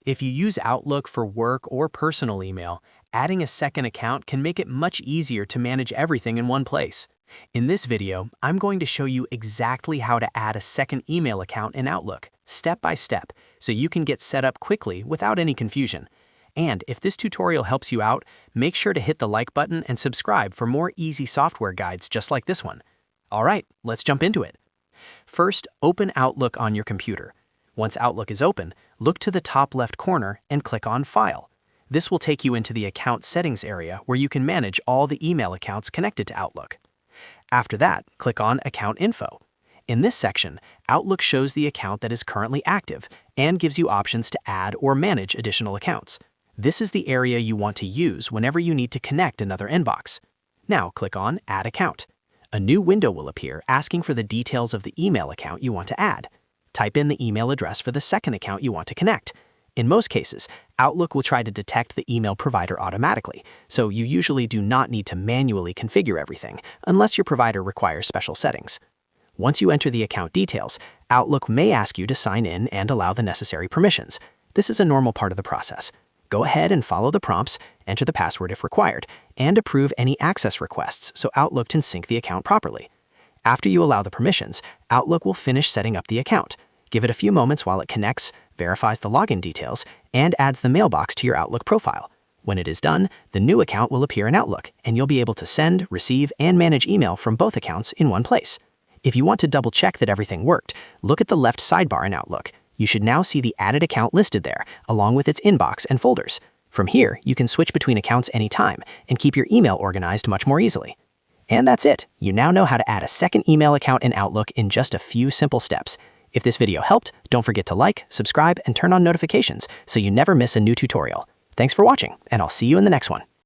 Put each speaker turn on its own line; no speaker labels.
If you use Outlook for work or personal email, adding a second account can make it much easier to manage everything in one place. In this video, I'm going to show you exactly how to add a second email account in Outlook, step by step, so you can get set up quickly without any confusion. And if this tutorial helps you out, make sure to hit the like button and subscribe for more easy software guides just like this one. All right, let's jump into it. First, open Outlook on your computer. Once Outlook is open, look to the top left corner and click on File. This will take you into the Account Settings area where you can manage all the email accounts connected to Outlook. After that, click on Account Info. In this section, Outlook shows the account that is currently active and gives you options to add or manage additional accounts. This is the area you want to use whenever you need to connect another inbox. Now click on Add Account. A new window will appear asking for the details of the email account you want to add. Type in the email address for the second account you want to connect. In most cases, Outlook will try to detect the email provider automatically, so you usually do not need to manually configure everything unless your provider requires special settings. Once you enter the account details, Outlook may ask you to sign in and allow the necessary permissions. This is a normal part of the process. Go ahead and follow the prompts, enter the password if required, and approve any access requests so Outlook can sync the account properly. After you allow the permissions, Outlook will finish setting up the account. Give it a few moments while it connects, verifies the login details, and adds the mailbox to your Outlook profile. When it is done, the new account will appear in Outlook, and you'll be able to send, receive, and manage email from both accounts in one place. If you want to double-check that everything worked, look at the left sidebar in Outlook. You should now see the added account listed there, along with its inbox and folders. From here, you can switch between accounts anytime and keep your email organized much more easily. And that's it. You now know how to add a second email account in Outlook in just a few simple steps. If this video helped, don't forget to like, subscribe, and turn on notifications so you never miss a new tutorial. Thanks for watching, and I'll see you in the next one.